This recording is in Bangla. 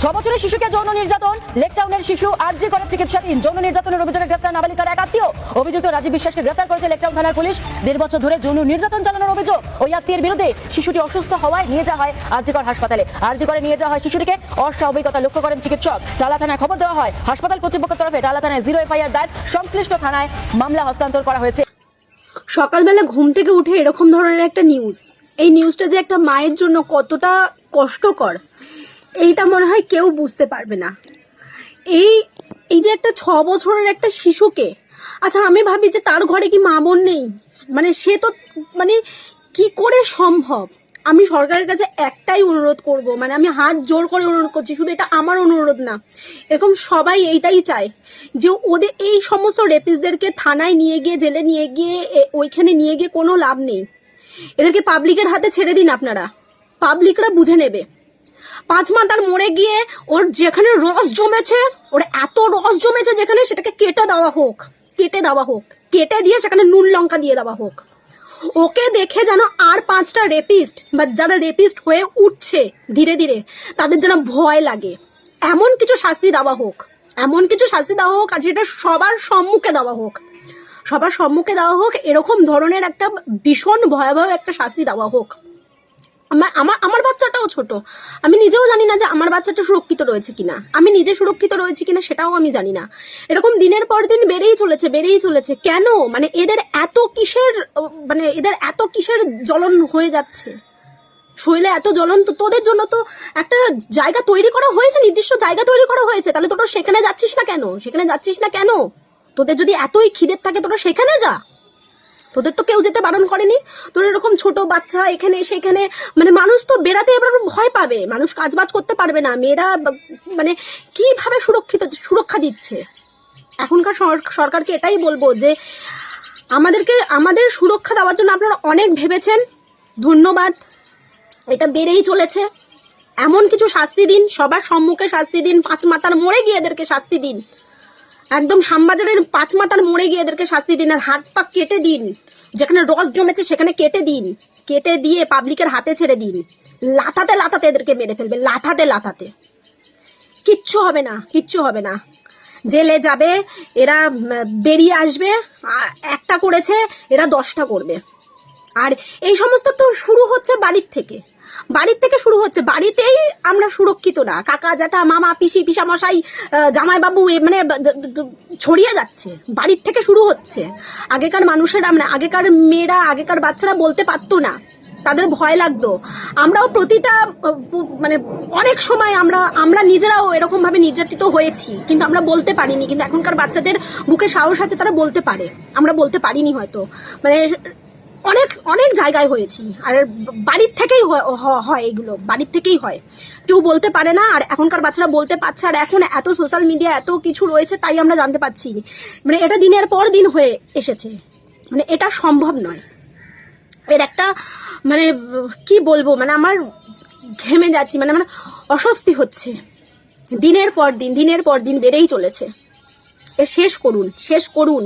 6 বছরের শিশুকে যৌন নির্যাতন, লেকটাউনের শিশু আরজি করার চিকিৎসাধীন। যৌন নির্যাতনের অভিযোগে গ্রেফতার নাবালিকার এক আত্মীয়। অভিযুক্ত রাজীব বিশ্বাসকে গ্রেফতার করেছে লেকটাউন থানার পুলিশ। 1.5 বছর ধরে যৌন নির্যাতন চালানোর অভিযোগ ওই আত্মীয়ের বিরুদ্ধে। শিশুটি অসুস্থ হওয়ায় নিয়ে যাওয়া হয় আরজিকর হাসপাতালে। আরজি করে নিয়ে যাওয়া হয় শিশুটিকে। অস্বাভাবিকতা লক্ষ্য করেন চিকিৎসক। টালা থানায় খবর দেওয়া হয়। হাসপাতাল কর্তৃপক্ষের তরফে টালা থানায় 0 FIR দায়ের। সংশ্লিষ্ট থানায় মামলা হস্তান্তর করা হয়েছে। সকালবেলা ঘুম থেকে উঠে এরকম ধরনের একটা নিউজ, এই নিউজটা যে একটা মায়ের জন্য কতটা কষ্টকর এইটা মনে হয় কেউ বুঝতে পারবে না। এই যে একটা 6 বছরের একটা শিশুকে, আচ্ছা আমি ভাবি যে তার ঘরে কি মা বোন নেই, মানে সে তো মানে কি করে সম্ভব। আমি সরকারের কাছে একটাই অনুরোধ করব, মানে আমি হাত জোর করে অনুরোধ করছি, শুধু এটা আমার অনুরোধ না, এরকম সবাই এইটাই চায় যে ওদের এই সমস্ত রেপিস্টদেরকে থানায় নিয়ে গিয়ে, জেলে নিয়ে গিয়ে, ওইখানে নিয়ে গিয়ে কোনো লাভ নেই। এদেরকে পাবলিকের হাতে ছেড়ে দিন আপনারা, পাবলিকরা বুঝে নেবে। 5 মাথার মোড়ে গিয়ে ওর যেখানে রস জমেছে, ওর এত রস জমেছে যেখানে, সেটাকে কেটে দেওয়া হোক, কেটে দিয়ে সেখানে নুন লঙ্কা দিয়ে দেওয়া হোক। ওকে দেখে যেন আর 5টা রেপিস্ট বা যারা রেপিস্ট হয়ে উঠছে ধীরে ধীরে, তাদের যেন ভয় লাগে। এমন কিছু শাস্তি দেওয়া হোক, আর যেটা সবার সম্মুখে দেওয়া হোক, এরকম ধরনের একটা ভীষণ ভয়াবহ একটা শাস্তি দেওয়া হোক। আমার বাচ্চাটাও ছোট, আমি নিজেও জানি না যে আমার বাচ্চাটা সুরক্ষিত রয়েছে কিনা, আমি নিজে সুরক্ষিত রয়েছে কিনা সেটাও আমি জানি না। এরকম দিনের পর দিন বেড়েই চলেছে। কেন? মানে এদের এত কিসের জ্বলন হয়ে যাচ্ছে, শরীরে এত জ্বলন। তো তোদের জন্য তো একটা জায়গা তৈরি করা হয়েছে, নির্দিষ্ট জায়গা তৈরি করা হয়েছে, তাহলে তোরা সেখানে যাচ্ছিস না কেন? তোদের যদি এতই খিদের থাকে তোরা সেখানে যা, তোদের তো কেউ যেতে বারণ করেনি। তোর এরকম ছোট বাচ্চা এখানে সেখানে, মানে মানুষ তো বেড়াতে এবার ভয় পাবে, মানুষ কাজবাজ করতে পারবে না, মেয়েরা মানে কিভাবে সুরক্ষা দিচ্ছে। এখনকার সরকারকে এটাই বলবো যে আমাদের সুরক্ষা দেওয়ার জন্য আপনারা অনেক ভেবেছেন, ধন্যবাদ। এটা বেড়েই চলেছে। এমন কিছু শাস্তি দিন, সবার সম্মুখে শাস্তি দিন, 5 মাথার মোড়ে গিয়ে এদেরকে শাস্তি দিন, একদম শ্যামবাজারের 5 মাথার মোড়ে গিয়ে এদেরকে শাস্তি দিন। আর হাত পা কেটে দিন, যেখানে রস জমেছে সেখানে কেটে দিয়ে পাবলিকের হাতে ছেড়ে দিন। লাথাতে এদেরকে মেরে ফেলবে, লাথাতে। কিচ্ছু হবে না। জেলে যাবে এরা, বেরিয়ে আসবে, একটা করেছে এরা 10টা করবে। আর এই সমস্ত তো শুরু হচ্ছে বাড়ির থেকে শুরু হচ্ছে। বাড়িতেই আমরা সুরক্ষিত না, কাকা জ্যাঠা মামা পিসি পিসামশাই জামাইবাবু মানে ছড়িয়ে যাচ্ছে, বাড়ির থেকে শুরু হচ্ছে। আগেকার মানুষেরা, মানে আগেকার মেয়েরা, আগেকার বাচ্চারা বলতে পারতো না, তাদের ভয় লাগতো। আমরাও প্রতিটা মানে অনেক সময় আমরা নিজেরাও এরকম ভাবে নির্যাতিত হয়েছি, কিন্তু আমরা বলতে পারিনি। কিন্তু এখনকার বাচ্চাদের বুকে সাহস আছে, তারা বলতে পারে, আমরা বলতে পারিনি হয়তো। মানে অনেক জায়গায় হয়েছি, আর বাড়ির থেকেই হয়, এগুলো বাড়ির থেকেই হয়, কেউ বলতে পারে না। আর এখনকার বাচ্চারা বলতে পারছে, আর এখন এত সোশ্যাল মিডিয়া এত কিছু রয়েছে, তাই আমরা জানতে পারছি। মানে এটা দিনের পর দিন হয়ে এসেছে, মানে এটা সম্ভব নয়। এর একটা মানে কি বলবো, মানে আমার ঘেমে যাচ্ছি, মানে অস্বস্তি হচ্ছে। দিনের পর দিন বেড়েই চলেছে। শেষ করুন।